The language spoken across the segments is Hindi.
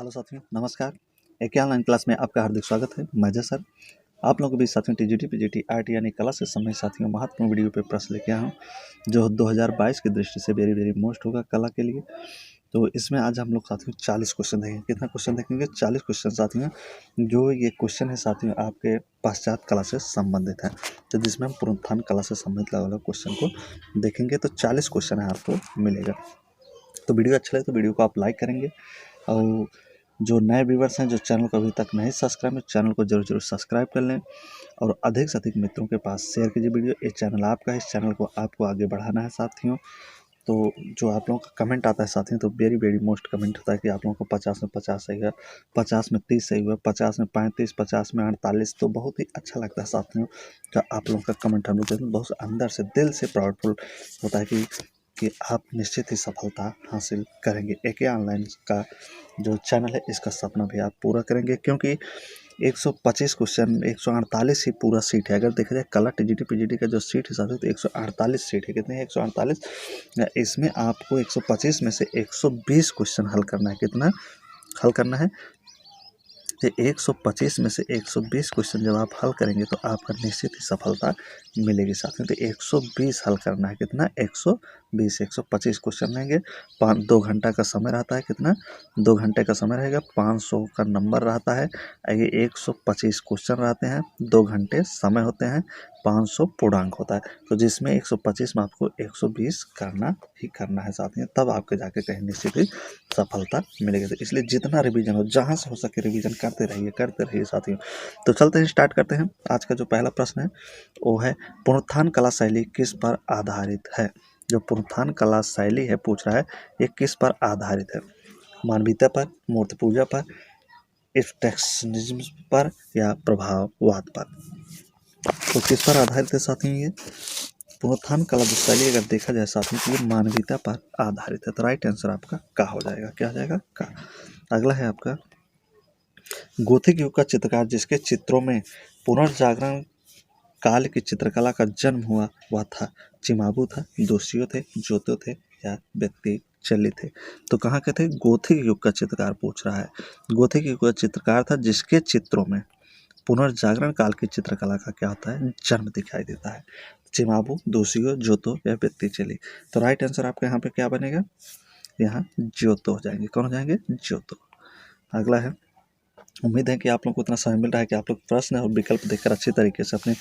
हेलो साथियों, नमस्कार। एक ऑनलाइन क्लास में आपका हार्दिक स्वागत है। मैं जय सर आप लोगों को भी साथियों टीजीटी पीजीटी आरटी यानी कला से संबंधित साथियों महत्वपूर्ण वीडियो पे प्रश्न लेके आया हूँ जो 2022 की दृष्टि से वेरी वेरी मोस्ट होगा कला के लिए। तो इसमें आज हम लोग साथियों 40 क्वेश्चन देखेंगे। कितना क्वेश्चन देखेंगे? 40 क्वेश्चन साथियों। जो ये क्वेश्चन है साथियों आपके पाश्चात्य कला से संबंधित है, तो जिसमें हम पुनरुत्थान कला से संबंधित अलग अलग क्वेश्चन को देखेंगे। तो 40 क्वेश्चन है आपको मिलेगा। तो वीडियो अच्छा लगे तो वीडियो को आप लाइक करेंगे, और जो नए व्यूवर्स हैं जो चैनल को अभी तक नहीं सब्सक्राइब है, चैनल को जरूर सब्सक्राइब कर लें और अधिक से अधिक मित्रों के पास शेयर कीजिए वीडियो। ये चैनल आपका है, इस चैनल को आपको आगे बढ़ाना है साथियों। तो जो आप लोगों का कमेंट आता है साथियों, तो वेरी वेरी मोस्ट कमेंट होता है कि आप लोगों को 50 में 50 सही है, 50 में 30 सही हुआ, 50 में 35, 50 में 48। तो बहुत ही अच्छा लगता है साथियों का आप लोगों का कमेंट। हम लोग बहुत अंदर से दिल से प्राउडफुल होता है कि आप निश्चित ही सफलता हासिल करेंगे। एके ऑनलाइन का जो चैनल है इसका सपना भी आप पूरा करेंगे, क्योंकि 125 क्वेश्चन 148 ही पूरा सीट है। अगर देखा जाए कला टीजीटी पीजीटी का जो सीट है साथियों, तो 148 सीट है। कितने हैं? 148। इसमें आपको 125 में से 120 क्वेश्चन हल करना है। कितना हल करना है? तो 125 में से 120 क्वेश्चन जब आप हल करेंगे तो आपका निश्चित ही सफलता मिलेगी साथियों। तो 120 हल करना है। कितना? 120। 125 क्वेश्चन रहेंगे, 2 घंटा का समय रहता है। कितना? 2 घंटे का समय रहेगा, 500 का नंबर रहता है। ये 125 क्वेश्चन रहते हैं, 2 घंटे समय होते हैं, 500 पूर्णांक होता है। तो जिसमें 125 में आपको 120 करना ही करना है साथियों, तब आपके जाके कहीं निश्चित ही सफलता मिलेगी। तो इसलिए जितना रिवीजन हो, जहाँ से हो सके रिवीजन करते रहिए साथियों। तो चलते हैं, स्टार्ट करते हैं। आज का जो पहला प्रश्न है वो है, पुनरुत्थान कला शैली किस पर आधारित है? जो पुनरुत्थान कला शैली है पूछ रहा है, ये किस पर आधारित है? मानवीयता पर, मूर्ति पूजा पर, एक्सप्रेशनिज्म पर, या प्रभाववाद पर? तो किस पर आधारित है साथियों? ये पुनरुत्थान कला जो शैली अगर देखा जाए साथियों, तो ये मानवीयता पर आधारित है। तो राइट आंसर आपका का हो जाएगा। क्या हो जाएगा? का। अगला है आपका, गोथिक युग का चित्रकार जिसके चित्रों में पुनर्जागरण काल की चित्रकला का जन्म हुआ वह था चिमाबू था, दोषियों थे, जोतो थे, या व्यक्ति चली थे? तो कहाँ के थे? गोथिक युग का चित्रकार पूछ रहा है। गोथिक युग का चित्रकार था जिसके चित्रों में पुनर्जागरण काल की चित्रकला का क्या होता है? जन्म दिखाई देता है। चिमाबू, दोषियों, जोतो या व्यक्ति चली? तो राइट आंसर आपका यहाँ पे क्या बनेगा? यहाँ जोतो हो जाएंगे। कौन हो जाएंगे? जोतो। अगला है, उम्मीद है कि आप लोग को उतना समय मिल रहा है कि आप लोग प्रश्न और विकल्प देखकर अच्छी तरीके से अपने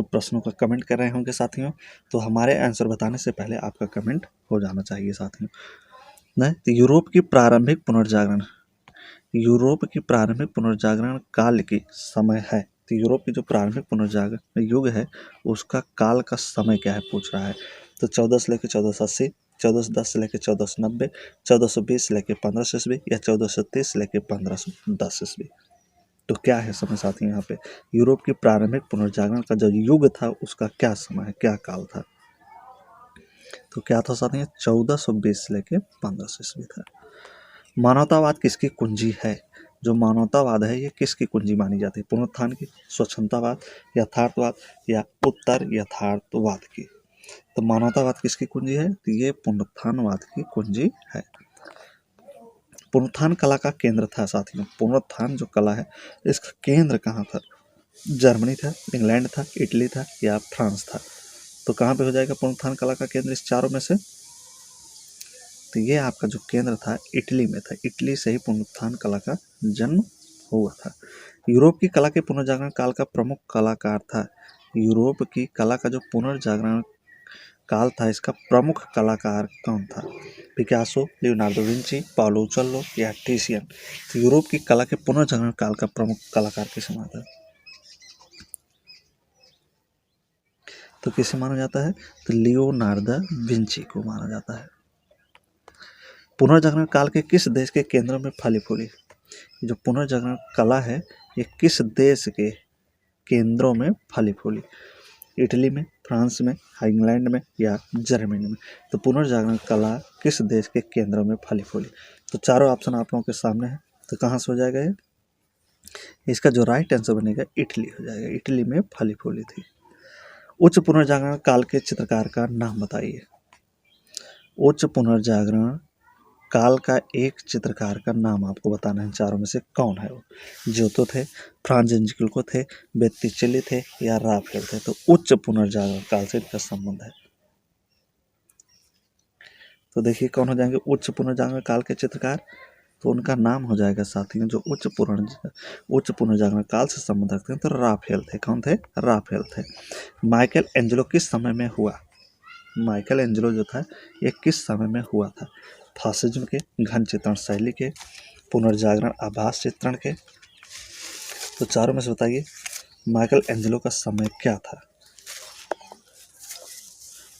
प्रश्नों का कमेंट कर रहे होंगे साथियों। तो हमारे आंसर बताने से पहले आपका कमेंट हो जाना चाहिए साथियों। नहीं तो यूरोप की प्रारंभिक पुनर्जागरण काल की समय है। तो यूरोप की जो प्रारंभिक पुनर्जागरण युग है उसका काल का समय क्या है पूछ रहा है। तो 14 से लेकर 1480, 1410 से लेकर 1490, 1420 से लेकर 1500 ईस्वी, या 1430 से लेकर 1510 ईस्वी? तो क्या है समय साथियों यहाँ पे? यूरोप की प्रारंभिक पुनर्जागरण का जो युग था उसका क्या समय है, क्या काल था? तो क्या था साथियों? 1420 से लेके 1500 ईस्वी था। मानवतावाद किसकी कुंजी है? जो मानवतावाद है ये किसकी कुंजी मानी जाती है? पुनरुत्थान की, स्वच्छंदतावाद, यथार्थवाद, या उत्तर यथार्थवाद की? तो मानवतावाद किसकी कुंजी है? तो ये पुनरुत्थानवाद की कुंजी है। पुनरुत्थान कला का केंद्र था साथियों, पुनरुत्थान जो कला है इसका केंद्र कहाँ था? जर्मनी था, इंग्लैंड था, इटली था, या फ्रांस था? तो कहाँ पे हो जाएगा पुनरुत्थान कला का केंद्र इस चारों में से? तो ये आपका जो केंद्र था इटली में था। इटली से ही पुनरुत्थान कला का जन्म हुआ था। यूरोप की कला के पुनर्जागरण काल का प्रमुख कलाकार था। यूरोप की कला का जो पुनर्जागरण काल था इसका प्रमुख कलाकार कौन था? पिकासो, लियोनार्डो विंची, पाउलो उचल्लो, या टिशियन? तो यूरोप की कला के पुनर्जागरण काल का प्रमुख कलाकार किसे माना था? तो किसे माना जाता है? तो लियोनार्डो विंची को माना जाता है। पुनर्जागरण काल के किस देश के केंद्रों में फली फूली? जो पुनर्जागरण कला है ये किस देश के केंद्रों में फली फूली? इटली में, फ्रांस में, इंग्लैंड में, या जर्मनी में? तो पुनर्जागरण कला किस देश के केंद्रों में फली फूली? तो चारों ऑप्शन आप लोगों के सामने है। तो कहाँ से हो जाएगा ये? इसका जो राइट आंसर बनेगा इटली हो जाएगा। इटली में फली फूली थी। उच्च पुनर्जागरण काल के चित्रकार का नाम बताइए। उच्च पुनर्जागरण काल का एक चित्रकार का नाम आपको बताना है, चारों में से कौन है वो। जियोतो थे, फ्रांजिस्को थे, बेत्तिचेली थे या राफेल थे। तो उच्च पुनर्जागरण काल से इनका संबंध है। तो देखिए कौन हो जाएंगे उच्च पुनर्जागरण काल के चित्रकार। तो उनका नाम हो जाएगा साथियों जो उच्च पुनर्जागरण काल से संबंध रखते हैं, तो राफेल थे। कौन थे? राफेल थे। माइकल एंजेलो किस समय में हुआ? माइकल एंजेलो जो था ये किस समय में हुआ था? फासिज्म के, घन चित्रण शैली के, पुनर्जागरण आभास चित्रण के। तो चारों में से बताइए माइकल एंजेलो का समय क्या था?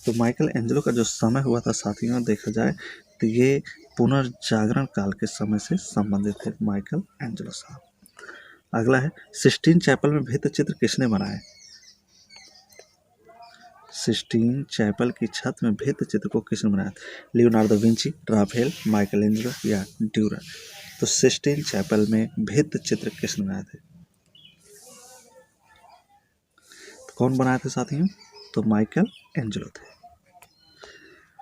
तो माइकल एंजेलो का जो समय हुआ था साथियों, देखा जाए तो ये पुनर्जागरण काल के समय से संबंधित है माइकल एंजेलो साहब। अगला है सिस्टीन चैपल में भित्ति चित्र किसने बनाए? सिस्टीन चैपल की छत में भित्ति चित्र को किसने बनाया? Leonardo Vinci, Raphael, Michelangelo या ड्यूरा। तो सिस्टीन चैपल में भित्ति चित्र किसने बनाए थे? तो कौन बनाए थे साथियों? तो माइकल एंजेलो थे।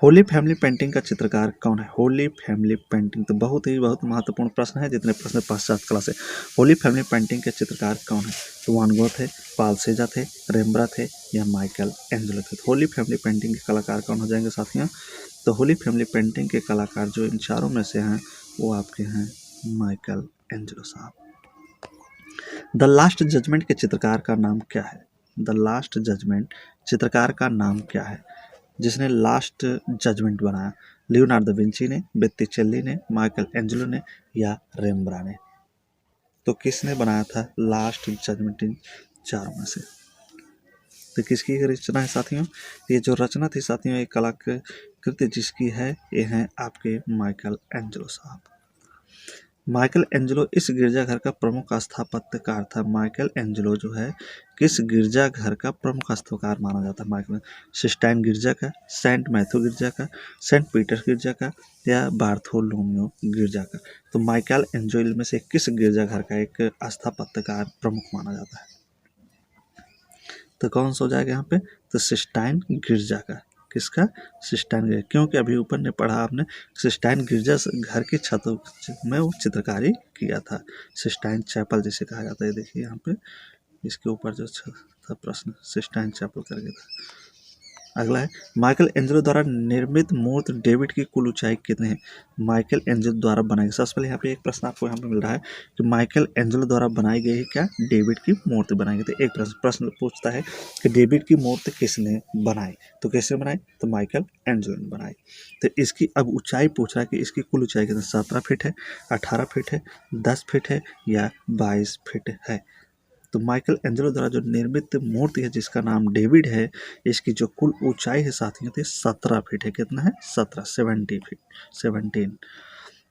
होली फैमिली पेंटिंग का चित्रकार कौन है? होली फैमिली पेंटिंग तो बहुत महत्वपूर्ण प्रश्न है, जितने प्रश्न पश्चात कला से। होली फैमिली पेंटिंग के चित्रकार कौन है? तो वान गो थे, पाल सेजा थे, रेम्ब्रा थे या माइकल एंजेलो थे। तो होली फैमिली पेंटिंग के कलाकार कौन हो जाएंगे साथियों? तो होली फैमिली पेंटिंग के कलाकार जो इन चारों में से हैं वो आपके हैं माइकल एंजेलो साहब। द लास्ट जजमेंट के चित्रकार का नाम क्या है? द लास्ट जजमेंट चित्रकार का नाम क्या है जिसने लास्ट जजमेंट बनाया? लियोनार्डो विंची ने, बेत्तिचेली ने, माइकल एंजेलो ने या रेम्ब्रा ने। तो किसने बनाया था लास्ट जजमेंट इन चारों में से? तो किसकी रचना है साथियों? ये जो रचना थी साथियों, ये कलाकृति जिसकी है ये है आपके माइकल एंजेलो साहब। माइकल एंजेलो इस गिरजाघर का प्रमुख स्थापत्यकार था। माइकल एंजेलो जो है किस गिरजाघर का प्रमुख स्थापत्यकार माना जाता है? माइकल सिस्टाइन गिरजा का, सेंट मैथ्यू गिरजा का, सेंट पीटर गिरजा का या बार्थोलोम्यू गिरजा का। तो माइकल एंजेलो में से किस गिरजाघर का एक स्थापत्यकार प्रमुख माना जाता है? तो कौन सा हो जाएगा यहाँ पे? तो सिस्टाइन गिरजा का। किसका? सिस्टाइन गिरजा। क्योंकि अभी ऊपर ने पढ़ा आपने सिस्टाइन गिरजा घर की छत में वो चित्रकारी किया था, सिस्टाइन चैपल जिसे कहा जाता है। देखिए यहाँ पे इसके ऊपर जो था प्रश्न सिस्टाइन चैपल करके था। अगला है माइकल एंजेलो द्वारा निर्मित मूर्ति डेविड की कुल ऊंचाई कितनी है? माइकल एंजेलो द्वारा बनाई गई, सबसे पहले यहाँ पे एक प्रश्न आपको यहाँ पे मिल रहा है कि माइकल एंजेलो द्वारा बनाई गई है क्या? डेविड की मूर्ति बनाई गई। तो एक प्रश्न पूछता है कि डेविड की मूर्ति किसने बनाई? तो किसने बनाई? तो माइकल एंजेलो ने बनाई। तो इसकी अब ऊंचाई पूछ रहा है कि इसकी कुल ऊंचाई कितनी? 17 फीट है, 18 फीट है, 10 फीट है या 22 फीट है। तो माइकल एंजेलो द्वारा जो निर्मित मूर्ति है जिसका नाम डेविड है, इसकी जो कुल ऊंचाई है साथियों थी 17 फीट है। कितना है? 70 फीट 17।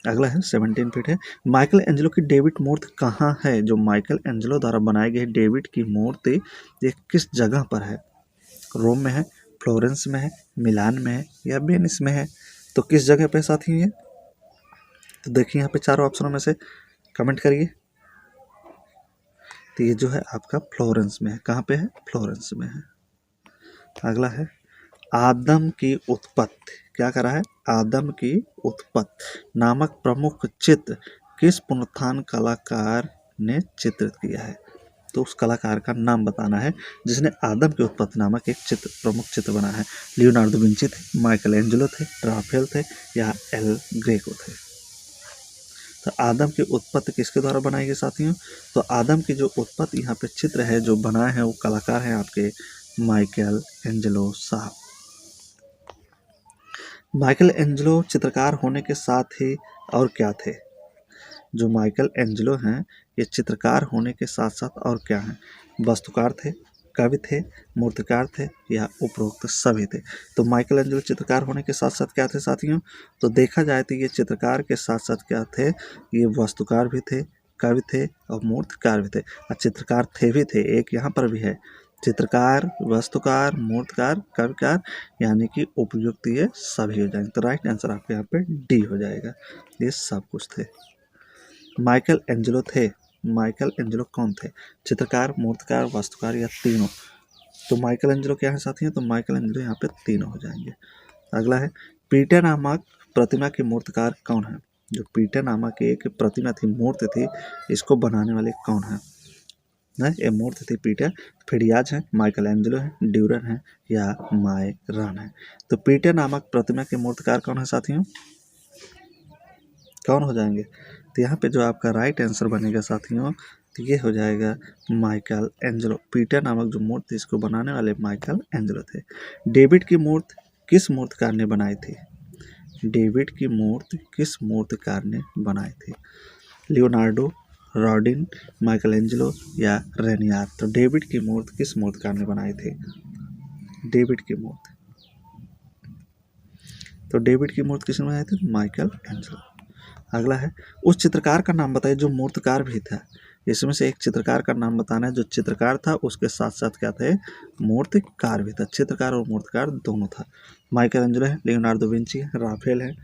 अगला है 17 फीट है। माइकल एंजेलो की डेविड मूर्ति कहाँ है? जो माइकल एंजेलो द्वारा बनाई गई डेविड की मूर्ति ये किस जगह पर है? रोम में है, फ्लोरेंस में है, मिलान में है या वेनिस में है। तो किस जगह पे साथियों ये? तो देखिए यहाँ पे चारों ऑप्शनों में से कमेंट करिए। तो ये जो है आपका फ्लोरेंस में है। कहाँ पे है? फ्लोरेंस में है। अगला है आदम की उत्पत्ति। क्या करा है? आदम की उत्पत्ति नामक प्रमुख चित्र किस पुनरुत्थान कलाकार ने चित्रित किया है? तो उस कलाकार का नाम बताना है जिसने आदम की उत्पत्ति नामक एक प्रमुख चित्र बनाया है। लियोनार्डो विंची थे, माइकल एंजेलो थे, राफेल थे या एल ग्रेको थे। तो आदम की उत्पत्ति किसके द्वारा बनाई गई साथियों? तो आदम की जो उत्पत्ति यहाँ पे चित्र है जो बनाए हैं वो कलाकार हैं आपके माइकल एंजेलो साहब। माइकल एंजेलो चित्रकार होने के साथ ही और क्या थे? जो माइकल एंजेलो हैं ये चित्रकार होने के साथ साथ और क्या हैं? वास्तुकार थे, कवि थे, मूर्तिकार थे या उपरोक्त सभी थे। तो माइकल एंजेलो चित्रकार होने के साथ साथ क्या थे साथियों? तो देखा जाए तो ये चित्रकार के साथ साथ क्या थे? ये वास्तुकार भी थे, कवि थे और मूर्तिकार भी थे और चित्रकार थे भी थे। एक यहाँ पर भी है चित्रकार, वास्तुकार, मूर्तिकार, कविकार, यानी कि उपयुक्त ये सभी हो जाएंगे। तो राइट आंसर आपके यहाँ पे डी हो जाएगा। ये सब कुछ थे। माइकल एंजेलो थे। माइकल एंजेलो कौन थे? चित्रकार, मूर्तिकार, वास्तुकार या तीनों? तो माइकल एंजेलो क्या है साथियों? तो माइकल एंजेलो यहाँ पे तीनों हो जाएंगे। अगला है प्रतिमा की मूर्तिकार कौन है? जो पीटर नामक एक प्रतिमा थी, मूर्ति थी, इसको बनाने वाले कौन है? ये मूर्ति थी पीटर फिडियाज है, माइकल एंजेलो है, ड्यूरर है या मायरन है? तो पीटर नामक प्रतिमा के मूर्तिकार कौन है साथियों? कौन हो जाएंगे? तो यहाँ पे जो आपका राइट आंसर बनेगा साथियों, तो ये हो जाएगा माइकल एंजेलो। पीटर नामक जो मूर्ति इसको बनाने वाले माइकल एंजेलो थे। डेविड की मूर्ति किस मूर्तिकार ने बनाई थी? डेविड की मूर्ति किस मूर्तिकार ने बनाई थी? लियोनार्डो, रॉडिन, माइकल एंजेलो या रेनियर? तो डेविड की मूर्ति किस मूर्तिकार ने बनाई थी? डेविड की मूर्ति, तो डेविड की मूर्ति किसने बनाई थी? Michael Angelo. अगला है, उस चित्रकार का नाम बताइए जो मूर्तिकार भी था। इसमें से एक चित्रकार का नाम बताना है जो चित्रकार था, उसके साथ साथ क्या थे? मूर्तिकार भी था। चित्रकार और मूर्तिकार दोनों था। माइकल एंजेलो है, लियोनार्डो विंची है, राफेल है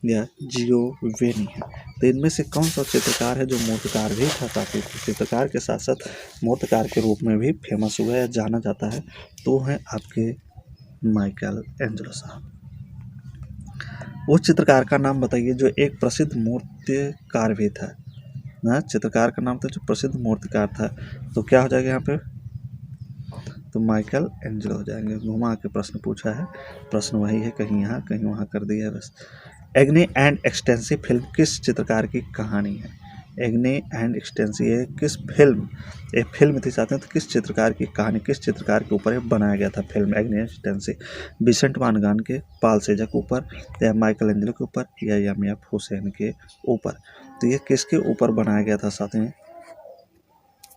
या जियोवेनी है? तो इनमें से कौन सा चित्रकार है जो मूर्तिकार भी था? काफी चित्रकार के साथ साथ मूर्तिकार के रूप में भी फेमस हुआ है, जाना जाता है, तो है आपके माइकल एंजेलो साहब। उस चित्रकार का नाम बताइए जो एक प्रसिद्ध मूर्तिकार भी था। ना, चित्रकार का नाम था जो प्रसिद्ध मूर्तिकार था, तो क्या हो जाएगा यहाँ पे? तो माइकल एंजेलो हो जाएंगे। घुमा के प्रश्न पूछा है, प्रश्न वही है, कहीं यहाँ कहीं वहाँ कर दिया है बस। एग्ने एंड एक्सटेंसी फिल्म किस चित्रकार की कहानी है? एग्ने एंड एक्सटेंसी ये किस फिल्म, एक फिल्म थी साथ में, तो किस चित्रकार की कहानी, किस चित्रकार के ऊपर बनाया गया था फिल्म एग्ने एक्सटेंसी? विसेंट वान गॉग के, पाल सेजा के ऊपर या माइकल एंजेलो के ऊपर या एम.एफ. हुसैन के ऊपर? तो ये किसके ऊपर बनाया गया था साथ में?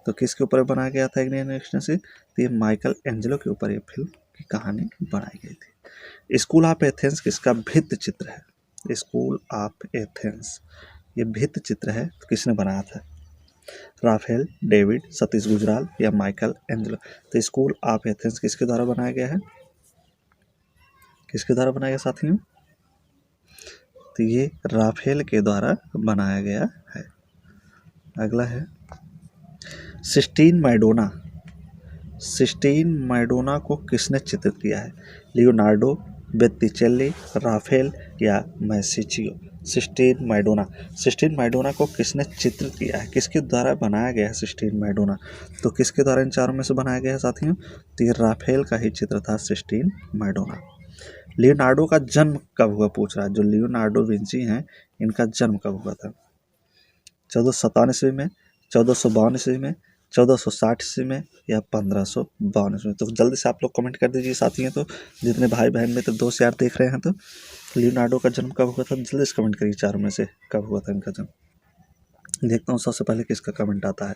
तो किसके ऊपर बनाया गया था एग्ने एंड एक्सटेंसी? तो ये माइकल एंजेलो के ऊपर ये फिल्म की कहानी बनाई गई थी। स्कूल ऑफ एथेंस किसका भित्ति चित्र है? स्कूल ऑफ एथेंस ये भित्ति चित्र है, तो किसने बनाया था? राफेल, डेविड, सतीश गुजराल या माइकल एंजेलो? तो स्कूल ऑफ एथेंस किसके द्वारा बनाया गया है? किसके द्वारा बनाया गया साथियों? तो ये राफेल के द्वारा बनाया गया है। अगला है, सिस्टीन मैडोना, सिस्टीन मैडोना को किसने चित्रित किया है? लियोनार्डो, बेत्तिचेल्ली, राफेल या मैसिचियो? सिस्टीन मैडोना, सिस्टीन मैडोना को किसने चित्रित किया है? किसके द्वारा बनाया गया है सिस्टीन मैडोना? तो किसके द्वारा इन चारों में से बनाया गया है साथियों? तो ये राफेल का ही चित्र था सिस्टीन मैडोना। लियोनार्डो का जन्म कब हुआ पूछ रहा है। जो लियोनार्डो विंची हैं, इनका जन्म कब हुआ था? 1457 ईस्वी में, 1452 ईस्वी में, 1460 ईस्वी में या 1552 ईस्वी में? तो जल्दी से आप लोग कमेंट कर दीजिए साथियों। तो जितने भाई बहन मित्र दोस्त यार देख रहे हैं, तो लियोनार्डो का जन्म कब हुआ था? जल्दी से कमेंट करिए, चारों में से कब हुआ था इनका जन्म। देखता हूँ सबसे पहले किसका कमेंट आता है।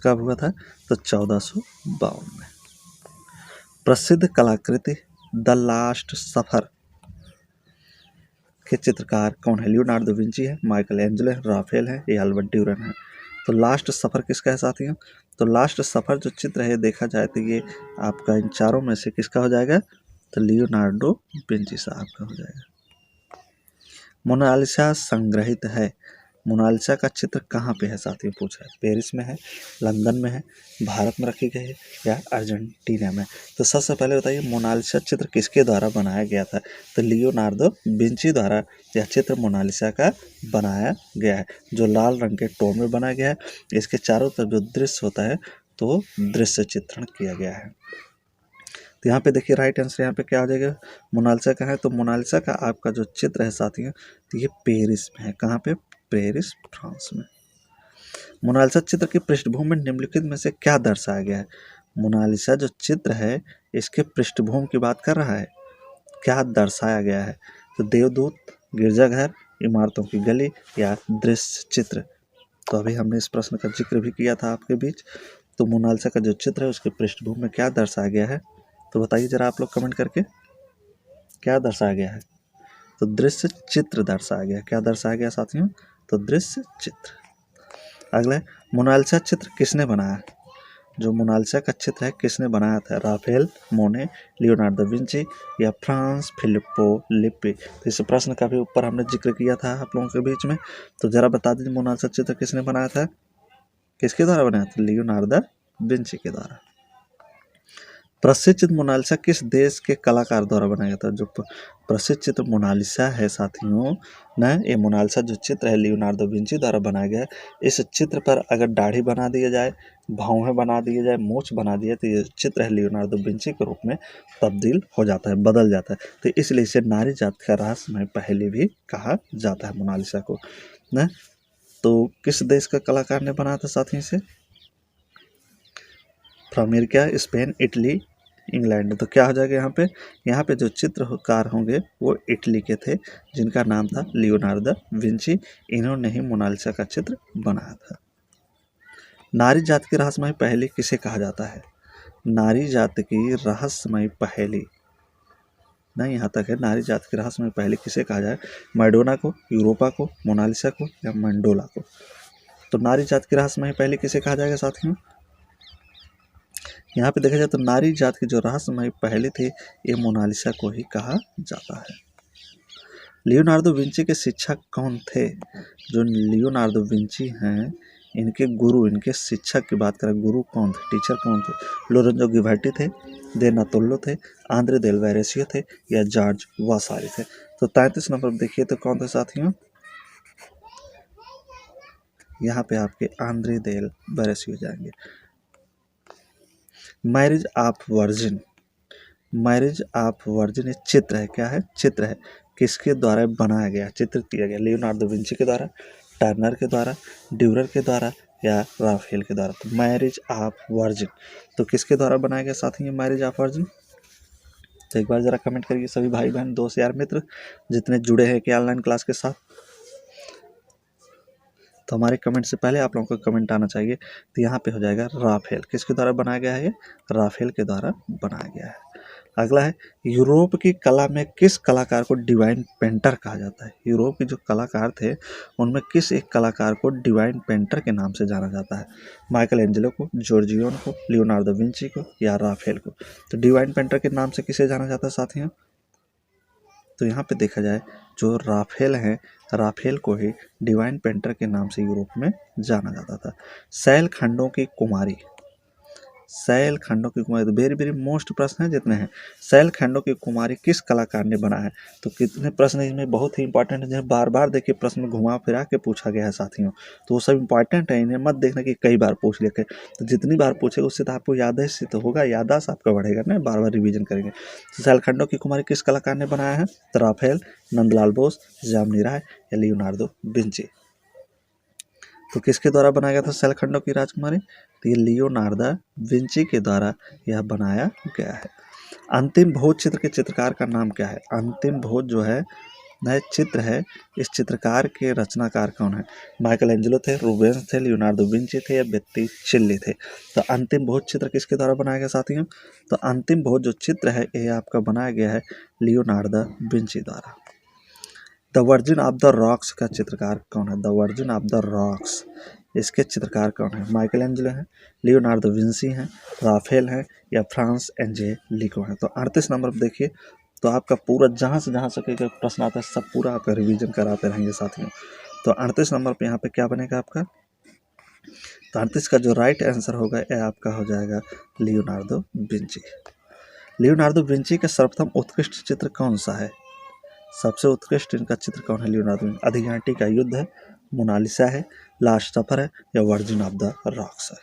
कब हुआ था? तो 1452 में। प्रसिद्ध कलाकृति द लास्ट सफर के चित्रकार कौन है? लियोनार्डो विंची है, माइकल एंजेलो है, राफेल है या अल्बर्ट ड्यूरर है? तो लास्ट सफ़र किसका है साथियों? तो लास्ट सफ़र जो चित्र है देखा जाए तो ये आपका इन चारों में से किसका हो जाएगा? तो लियोनार्डो विंची साहब का हो जाएगा। मोनालिसा संग्रहित है, मोनालिसा का चित्र कहाँ पे है साथियों पूछ रहा है? पेरिस में है, लंदन में है, भारत में रखी गई है या अर्जेंटीना में? तो सबसे पहले बताइए मोनालिसा चित्र किसके द्वारा बनाया गया था? तो लियोनार्डो विंची द्वारा यह चित्र मोनालिसा का बनाया गया है, जो लाल रंग के टोन में बनाया गया है। इसके चारों तरफ जो दृश्य होता है तो दृश्य चित्रण किया गया है। तो यहाँ पे देखिए राइट आंसर यहाँ पे क्या हो जाएगा? मोनालिसा का है। तो मोनालिसा का आपका जो चित्र है साथियों, तो ये पेरिस में है। कहाँ पे? पेरिस, फ्रांस में। मोनालिसा चित्र की पृष्ठभूमि में निम्नलिखित में से क्या दर्शाया गया है? मोनालिसा जो चित्र है इसके पृष्ठभूमि की बात कर रहा है, क्या दर्शाया गया है? तो देवदूत, गिरजाघर, इमारतों की गली या दृश्य चित्र? तो अभी हमने इस प्रश्न का जिक्र भी किया था आपके बीच। तो मोनालिसा का जो चित्र है उसके पृष्ठभूमि में क्या दर्शाया गया है? तो बताइए जरा आप लोग कमेंट करके, क्या दर्शाया गया है? तो दृश्य चित्र दर्शाया गया। क्या दर्शाया गया साथियों? तो दृश्य चित्र। अगला, मोनालिसा चित्र किसने बनाया? जो मोनालिसा का चित्र है किसने बनाया था? राफेल, मोने, लियोनार्डो विंची या फ्रांस फिलिप्पो लिप्पी? तो इस प्रश्न का भी ऊपर हमने जिक्र किया था आप लोगों के बीच में। तो जरा बता दीजिए मोनालिसा चित्र किसने बनाया था? किसके द्वारा बनाया था? लियोनार्डो विंची के द्वारा। प्रसिद्ध चित्र मोनालिसा किस देश के कलाकार द्वारा बनाया गया था? जो प्रसिद्ध चित्र मोनालिसा है साथियों ना, ये मोनालिसा जो चित्र है लियोनार्डो विंची द्वारा बनाया गया है। इस चित्र पर अगर दाढ़ी बना दिया जाए, भौहें बना दिए जाए, मूछ बना दिए तो ये चित्र है लियोनार्डो विंची के रूप में तब्दील हो जाता है, बदल जाता है। तो इसलिए इसे नारी जात का रहस्यमय पहेली भी कहा जाता है मोनालिसा को ना। तो किस देश का कलाकार ने बनाया था साथियों इसे? From America, Spain, Italy, England. तो क्या हो जाएगा यहाँ पे जो चित्रकार होंगे वो इटली के थे, जिनका नाम था लियोनार्डो विंची। इन्होंने ही मोनालिसा का चित्र बनाया था। नारी जात की रहस्यमयी पहेली किसे कहा जाता है? नारी जात की रहस्यमयी पहेली नहीं, यहाँ तक है। नारी जात की रहस्यमयी पहेली किसे कहा जाए? मैडोना को, यूरोपा को, मोनालिसा को या मंडोला को? तो नारी जात की रहस्यमयी पहेली किसे कहा जाएगा साथियों? यहाँ पे देखा जाए तो नारी जात की जो रहस्यमयी पहेली थी ये मोनालिसा को ही कहा जाता है। लियोनार्डो विंची के शिक्षक कौन थे? जो लियोनार्डो विंची हैं इनके गुरु, इनके शिक्षक की बात करें, गुरु कौन थे, टीचर कौन थे? लोरेंजो गिवर्टी थे, दे नातोल्लो थे, आंद्रे देल वेरेसियो थे या जॉर्ज वासारी थे? तो 33 नंबर देखिए तो कौन थे साथियों? यहाँ पे आपके आंद्रे देल वेरेसियो जाएंगे। Marriage of virgin, marriage of virgin ये चित्र है, क्या है? चित्र है। किसके द्वारा बनाया गया, चित्रित किया गया? लियोनार्डो विंची के द्वारा, टर्नर के द्वारा, ड्यूरर के द्वारा या राफेल के द्वारा? तो मैरिज ऑफ वर्जिन तो किसके द्वारा बनाया गया साथी ये मैरिज ऑफ वर्जिन? तो एक बार जरा कमेंट करिए सभी भाई बहन, दोस्त यार मित्र जितने जुड़े हैं कि ऑनलाइन क्लास के साथ। तो हमारे कमेंट से पहले आप लोगों को कमेंट आना चाहिए। तो यहाँ पे हो जाएगा राफेल। किसके द्वारा बनाया गया है? ये राफेल के द्वारा बनाया गया है। अगला है, यूरोप की कला में किस कलाकार को डिवाइन पेंटर कहा जाता है? यूरोप के जो कलाकार थे उनमें किस एक कलाकार को डिवाइन पेंटर के नाम से जाना जाता है? माइकल एंजेलो को, जॉर्जियोन को, लियोनार्डो विंची को या राफेल को? तो डिवाइन पेंटर के नाम से किसे जाना जाता है साथियों? तो यहाँ पे देखा जाए जो राफेल हैं, राफेल को ही डिवाइन पेंटर के नाम से यूरोप में जाना जाता था। शैल खंडों की कुमारी, शैल खंडों की कुमारी तो वेरी वेरी मोस्ट प्रश्न है जितने हैं। शैल खंडों की कुमारी किस कलाकार ने बनाया है? तो कितने प्रश्न इसमें बहुत ही इंपॉर्टेंट है, जिन्हें बार बार देखिए प्रश्न में घुमा फिरा के पूछा गया है साथियों। तो वो सब इंपॉर्टेंट है, इन्हें मत देखना कि कई बार पूछ लिया। तो जितनी बार पूछे उससे तो आपको याददाश्त से तो होगा, याददाश्त आपका बढ़ेगा ना, बार बार रिविजन करेंगे। तो शैल खंडों की कुमारी किस कलाकार ने बनाया है? तो राफेल, नंदलाल बोस, जामिनी राय या लियोनार्डो विंची? तो किसके द्वारा बनाया गया था शैल खंडों की राजकुमारी? तो ये लियोनार्डो विंची के द्वारा यह बनाया गया है। अंतिम भोज चित्र के चित्रकार का नाम क्या है? अंतिम भोज जो है नए चित्र है, इस चित्रकार के रचनाकार कौन है? माइकल एंजेलो थे, रूबेंस थे, लियोनार्डो विंची थे या बेत्तीचिल्ली थे? तो अंतिम भोज चित्र किसके द्वारा बनाया गया साथियों? तो अंतिम भोज जो चित्र है ये आपका बनाया गया है लियोनार्डो विंची द्वारा। The virgin of the rocks का चित्रकार कौन है? The virgin of the rocks इसके चित्रकार कौन है? माइकल एंजेलो हैं, लियोनार्डो विंची हैं, राफेल हैं या फ्रांस एंजेलिको हैं? तो 38 नंबर पर देखिए तो आपका पूरा जहाँ से जहाँ सके प्रश्न आता है सब पूरा आपका रिवीजन कराते रहेंगे साथियों। तो 38 नंबर पे यहाँ पे क्या बनेगा आपका? तो 38 का जो राइट आंसर होगा यह आपका हो जाएगा लियोनार्डो विंची। लियोनार्डो विंची का सर्वप्रथम उत्कृष्ट चित्र कौन सा है? सबसे उत्कृष्ट इनका चित्र कौन है लियोनार्डो? अधिघाटी का युद्ध है, मोनालिसा है, लास्ट सफर है या वर्जिन ऑफ द रॉक्स है?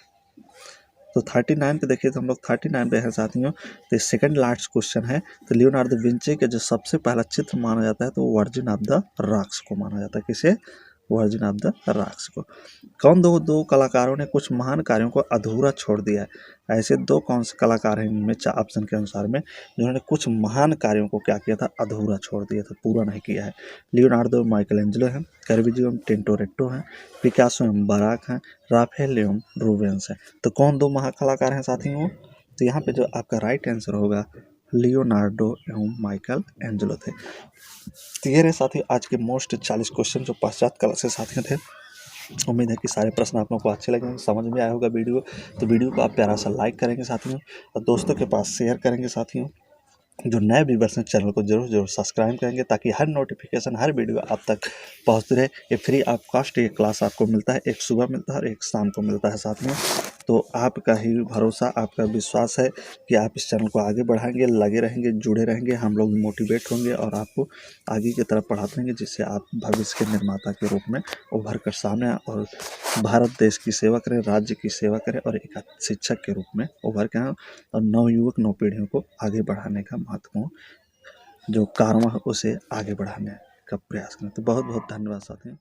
तो 39 पे देखिए तो हम लोग 39 पे हैं साथियों। तो सेकंड लास्ट क्वेश्चन है। तो लियोनार्डो विंची का जो सबसे पहला चित्र माना जाता है तो वर्जिन ऑफ द रॉक्स को माना जाता है। किसे? वर्जिन ऑफ द रॉक्स को। कौन दो कलाकारों ने कुछ महान कार्यों को अधूरा छोड़ दिया है? ऐसे दो कौन से कलाकार हैं इनमें ऑप्शन के अनुसार में जिन्होंने कुछ महान कार्यों को क्या किया था? अधूरा छोड़ दिया था, पूरा नहीं किया है। लियोनार्डो माइकल एंजेलो हैं, कैरविजियो टिंटोरेट्टो हैं, पिकासो एवं बराक हैं, राफेल एवं रूबेंस हैं? तो कौन दो महाकलाकार हैं साथियों? तो यहाँ पे जो आपका राइट आंसर होगा लियोनार्डो एवं माइकल एंजेलो थे। तो ये रहे साथी आज के मोस्ट 40 क्वेश्चन जो पश्चात कला से साथियों थे। उम्मीद है कि सारे प्रश्न आप लोगों को अच्छे लगेंगे, समझ में आया होगा वीडियो। तो वीडियो को आप प्यारा सा लाइक करेंगे साथियों और दोस्तों के पास शेयर करेंगे साथियों। जो नए व्यूवर्स हैं चैनल को जरूर सब्सक्राइब करेंगे ताकि हर नोटिफिकेशन, हर वीडियो आप तक पहुंचती रहे। ये फ्री ऑफ कॉस्ट ये क्लास आपको मिलता है, एक सुबह मिलता है और एक शाम को मिलता है साथियों। तो आपका ही भरोसा, आपका विश्वास है कि आप इस चैनल को आगे बढ़ाएंगे, लगे रहेंगे, जुड़े रहेंगे, हम लोग मोटिवेट होंगे और आपको आगे की तरफ बढ़ाते रहेंगे, जिससे आप भविष्य के निर्माता के रूप में उभर कर सामने आएं और भारत देश की सेवा करें, राज्य की सेवा करें और एक शिक्षक के रूप में उभर के आएं और नवयुवक नव पीढ़ियों को आगे बढ़ाने का महत्वपूर्ण जो कार्य है उसे आगे बढ़ाने का प्रयास करें। तो बहुत बहुत धन्यवाद साथियों।